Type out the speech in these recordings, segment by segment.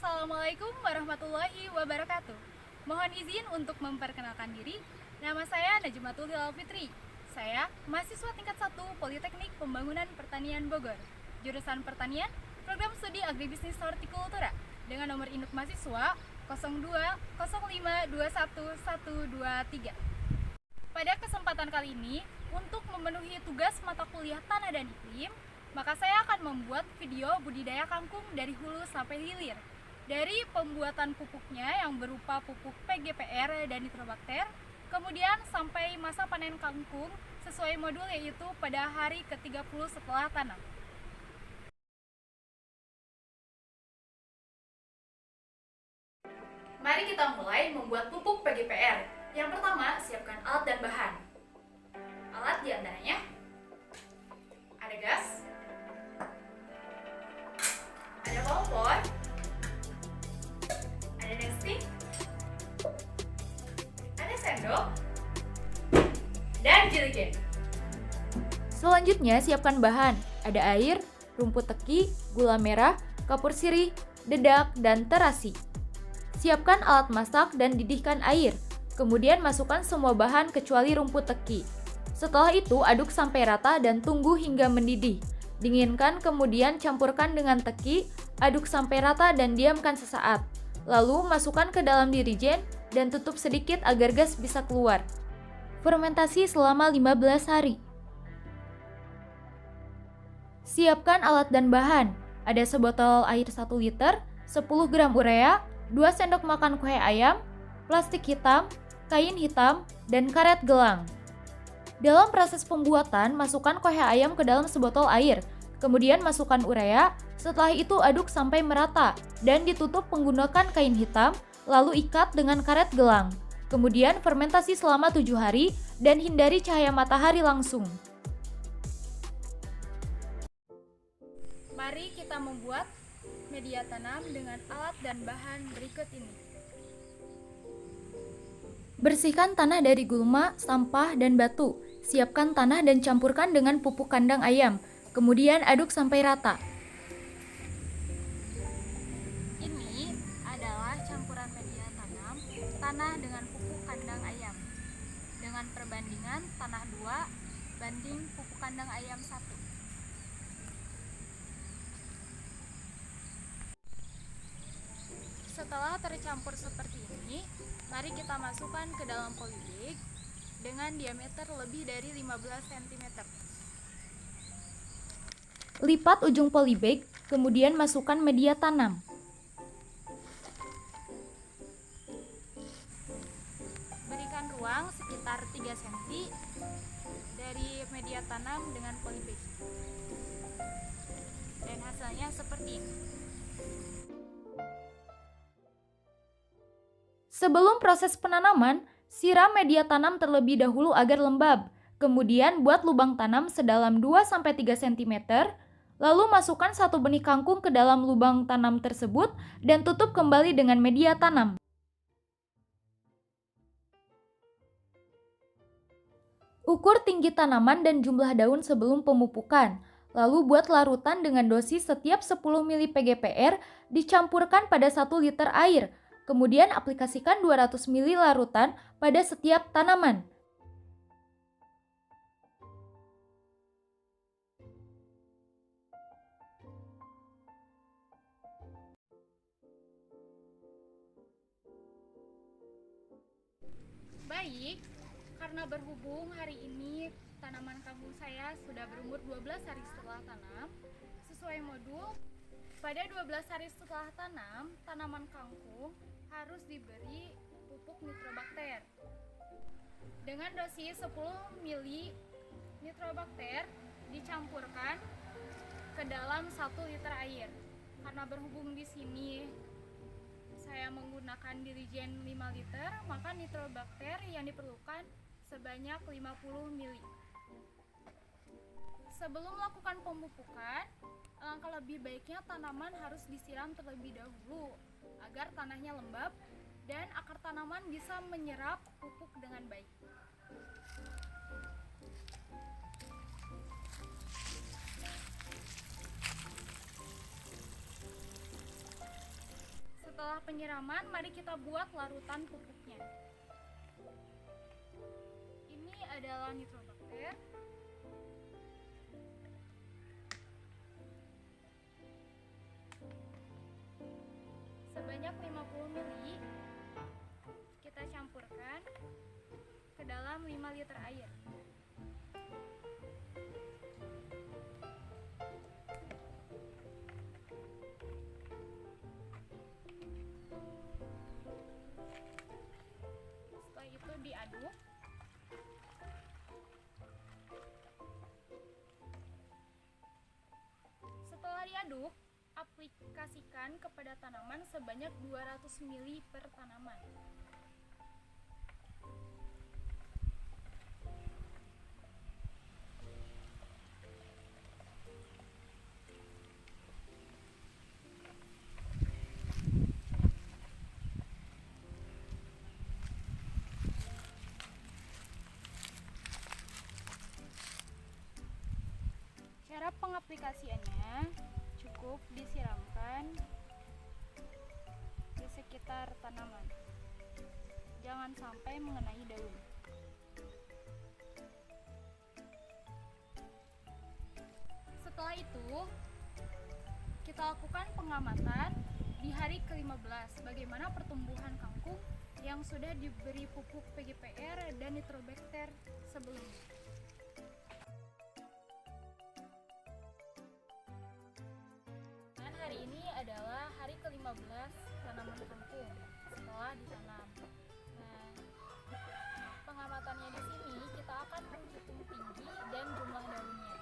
Assalamualaikum warahmatullahi wabarakatuh. Mohon izin untuk memperkenalkan diri. Nama saya Najmatul Hilal Fitri. Saya mahasiswa tingkat 1 Politeknik Pembangunan Pertanian Bogor. Jurusan Pertanian, Program Studi Agribisnis Hortikultura dengan nomor induk mahasiswa 0205211123. Pada kesempatan kali ini, untuk memenuhi tugas mata kuliah Tanah dan Iklim, maka saya akan membuat video budidaya kangkung dari hulu sampai hilir. Dari pembuatan pupuknya yang berupa pupuk PGPR dan nitrobakter, kemudian sampai masa panen kangkung sesuai modul, yaitu pada hari ke-30 setelah tanam. Mari kita mulai membuat pupuk PGPR. Yang pertama, siapkan alat dan bahan. Alat diantaranya ada gas, ada kompor, ada nesting, ada sendok, dan jerigen. Selanjutnya siapkan bahan. Ada air, rumput teki, gula merah, kapur sirih, dedak, dan terasi. Siapkan alat masak dan didihkan air. Kemudian masukkan semua bahan kecuali rumput teki. Setelah itu aduk sampai rata dan tunggu hingga mendidih. Dinginkan, kemudian campurkan dengan teki, aduk sampai rata dan diamkan sesaat. Lalu masukkan ke dalam dirigen dan tutup sedikit agar gas bisa keluar. Fermentasi selama 15 hari. Siapkan alat dan bahan. Ada sebotol air 1 liter, 10 gram urea, 2 sendok makan kue ayam, plastik hitam, kain hitam, dan karet gelang. Dalam proses pembuatan, masukkan kue ayam ke dalam sebotol air. Kemudian masukkan urea, setelah itu aduk sampai merata dan ditutup menggunakan kain hitam, lalu ikat dengan karet gelang. Kemudian fermentasi selama 7 hari dan hindari cahaya matahari langsung. Mari kita membuat media tanam dengan alat dan bahan berikut ini. Bersihkan tanah dari gulma, sampah, dan batu. Siapkan tanah dan campurkan dengan pupuk kandang ayam. Kemudian aduk sampai rata. Ini adalah campuran media tanam tanah dengan pupuk kandang ayam dengan perbandingan tanah 2 banding pupuk kandang ayam 1. Setelah tercampur seperti ini, mari kita masukkan ke dalam polybag dengan diameter lebih dari 15 cm. Lipat ujung polybag, kemudian masukkan media tanam. Berikan ruang sekitar 3 cm dari media tanam dengan polybag. Dan hasilnya seperti ini. Sebelum proses penanaman, siram media tanam terlebih dahulu agar lembab. Kemudian buat lubang tanam sedalam 2-3 cm, lalu masukkan 1 benih kangkung ke dalam lubang tanam tersebut dan tutup kembali dengan media tanam. Ukur tinggi tanaman dan jumlah daun sebelum pemupukan. Lalu buat larutan dengan dosis setiap 10 ml PGPR dicampurkan pada 1 liter air. Kemudian aplikasikan 200 ml larutan pada setiap tanaman. Baik, karena berhubung hari ini tanaman kangkung saya sudah berumur 12 hari setelah tanam, sesuai modul, pada 12 hari setelah tanam, tanaman kangkung harus diberi pupuk nitrobakter dengan dosis 10 ml nitrobakter dicampurkan ke dalam 1 liter air. Karena berhubung di sini saya menggunakan dirigen 5 liter, maka nitrobakter yang diperlukan sebanyak 50 ml. Sebelum melakukan pemupukan, alangkah lebih baiknya tanaman harus disiram terlebih dahulu agar tanahnya lembab dan akar tanaman bisa menyerap pupuk dengan baik. Setelah penyiraman, mari kita buat larutan pupuknya. Ini adalah nitrobakter. Sebanyak 50 ml kita campurkan ke dalam 5 liter air. Setelah itu diaduk. Setelah diaduk, aplikasikan kepada tanaman sebanyak 200 ml per tanaman. Cara pengaplikasiannya, cukup disiramkan di sekitar tanaman, jangan sampai mengenai daun. Setelah itu, kita lakukan pengamatan di hari ke-15 bagaimana pertumbuhan kangkung yang sudah diberi pupuk PGPR dan nitrobakter sebelumnya. Hari ini adalah hari ke-15 tanaman kangkung setelah ditanam. Nah, pengamatannya di sini kita akan menghitung tinggi dan jumlah daunnya.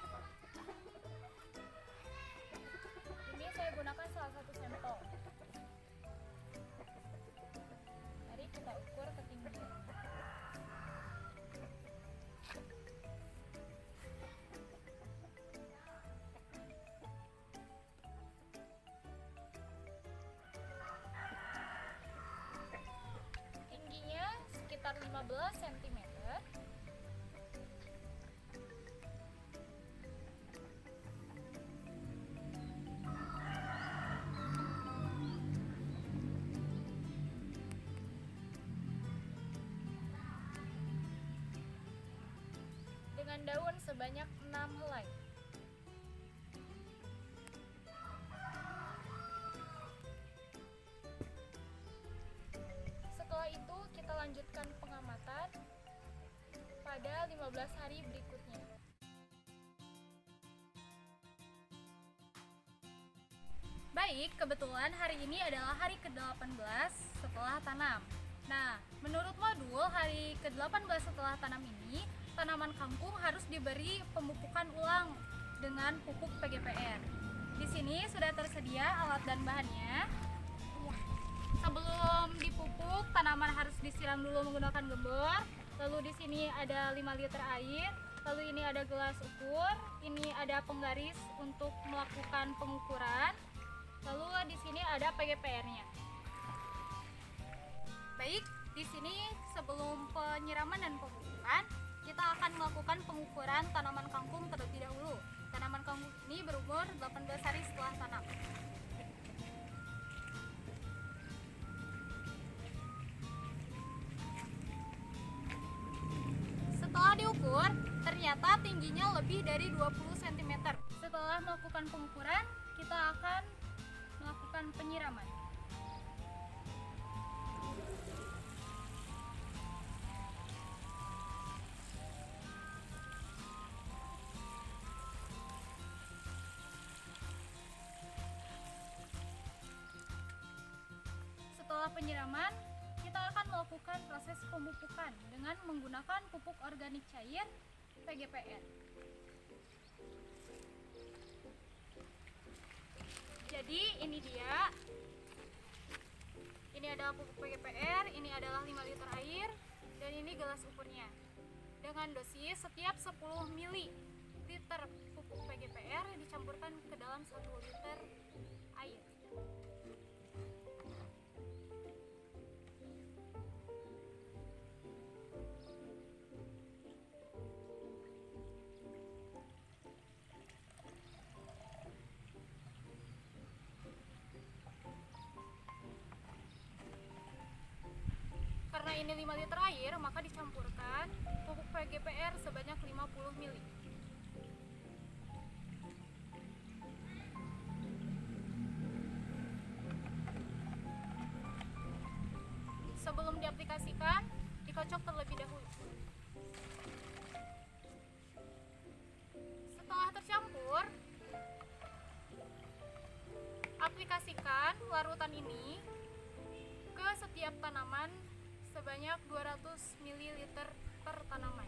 Ini saya gunakan salah satu sampel. Mari kita ukur ketinggian. Sekitar 15 cm. Dengan daun sebanyak 6 helai. Setelah itu kita lanjutkan pengamatan pada 15 hari berikutnya. Baik, kebetulan hari ini adalah hari ke-18 setelah tanam. Nah, menurut modul hari ke-18 setelah tanam ini, tanaman kangkung harus diberi pemupukan ulang dengan pupuk PGPR. Di sini sudah tersedia alat dan bahannya. Sebelum dipupuk, tanaman harus disiram dulu menggunakan gembor. Lalu di sini ada 5 liter air. Lalu ini ada gelas ukur. Ini ada penggaris untuk melakukan pengukuran. Lalu di sini ada PGPR-nya. Baik, di sini sebelum penyiraman dan pemupukan, kita akan melakukan pengukuran tanaman kangkung terlebih dahulu. Tanaman kangkung ini berumur 18 hari setelah tanam. Setelah diukur, ternyata tingginya lebih dari 20 cm. Setelah melakukan pengukuran, kita akan melakukan penyiraman. Setelah penyiraman, kita akan melakukan proses pemupukan dengan menggunakan pupuk organik cair PGPR. Jadi ini dia. Ini adalah pupuk PGPR, ini adalah 5 liter air, dan ini gelas ukurnya. Dengan dosis setiap 10 ml pupuk PGPR dicampurkan ke dalam 1 liter air. ini 5 liter air, maka dicampurkan pupuk PGPR sebanyak 50 ml. Sebelum diaplikasikan, dikocok terlebih dahulu. Setelah tercampur, aplikasikan larutan ini ke setiap tanaman sebanyak 200 ml per tanaman.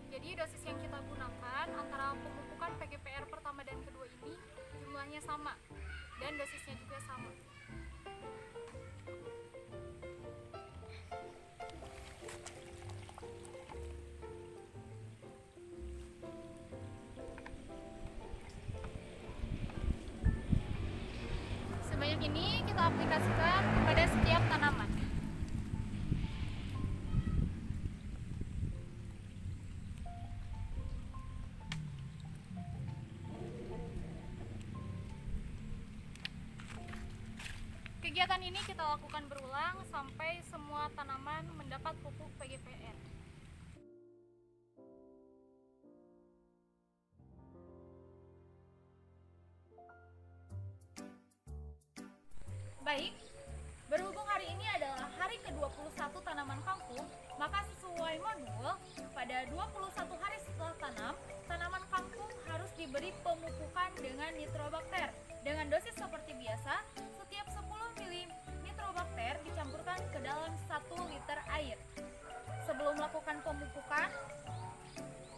Jadi dosis yang kita gunakan antara pemupukan PGPR pertama dan kedua ini jumlahnya sama dan dosisnya juga sama. Sebanyak ini kita aplikasikan pada setiap tanaman. Kegiatan ini kita lakukan berulang sampai semua tanaman mendapat pupuk PGPR. Baik, berhubung hari ini adalah hari ke-21 tanaman kangkung, maka sesuai modul, pada 21 hari setelah tanam, tanaman kangkung harus diberi pemupukan dengan nitrobakter. Dengan dosis seperti biasa, setiap 10 ml nitrobakter dicampurkan ke dalam 1 liter air. Sebelum melakukan pemupukan,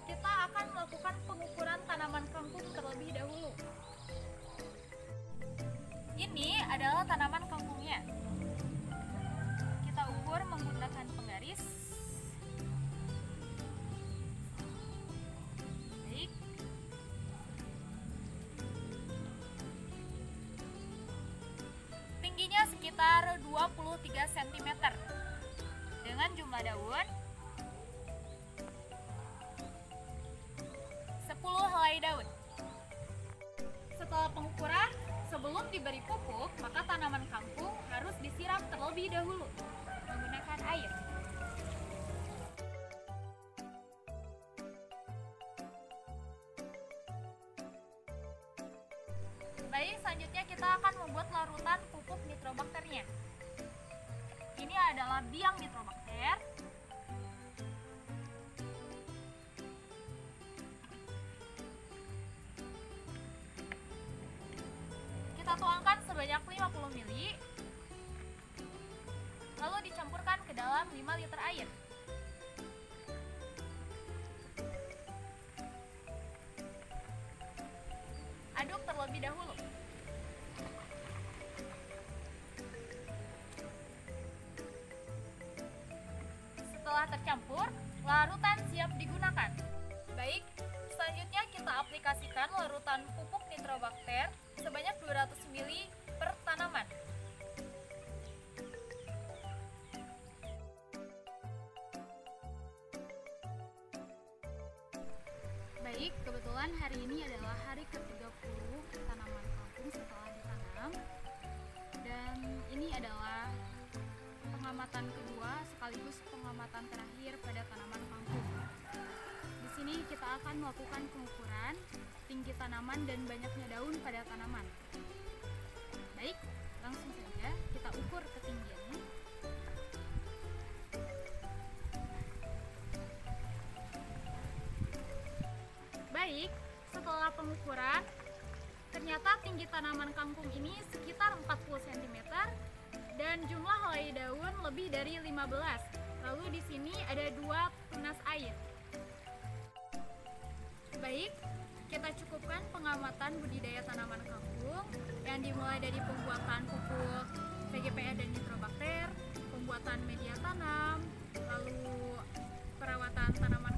kita akan melakukan pengukuran tanaman kangkung terlebih dahulu. Ini adalah tanaman kangkungnya. Kita ukur menggunakan penggaris. Baik. Tingginya sekitar 23 cm. Dengan jumlah daun 10 helai daun. Setelah pengukuran, sebelum diberi pupuk, maka tanaman kangkung harus disiram terlebih dahulu menggunakan air. Baik, selanjutnya kita akan membuat larutan pupuk nitrobakternya. Ini adalah biang nitrobakter. Kita tuangkan sebanyak 50 ml, lalu dicampurkan ke dalam 5 liter air. Aduk terlebih dahulu. Setelah tercampur, larutan siap digunakan. Baik, selanjutnya kita aplikasikan larutan pupuk nitrobakter sebanyak 200 ml per tanaman. Baik, kebetulan hari ini adalah hari ke-30 tanaman kangkung setelah ditanam. Dan ini adalah pengamatan kedua sekaligus pengamatan terakhir pada tanaman kangkung. Di sini kita akan melakukan pengukuran tinggi tanaman dan banyaknya daun pada tanaman. Baik, langsung saja kita ukur ketinggiannya. Baik, setelah pengukuran, ternyata tinggi tanaman kangkung ini sekitar 40 cm dan jumlah helai daun lebih dari 15. Lalu di sini ada 2 tunas air. Baik, kita cukupkan pengamatan budidaya tanaman kangkung yang dimulai dari pembuatan pupuk PGPR dan nitrobakter, pembuatan media tanam, lalu perawatan tanaman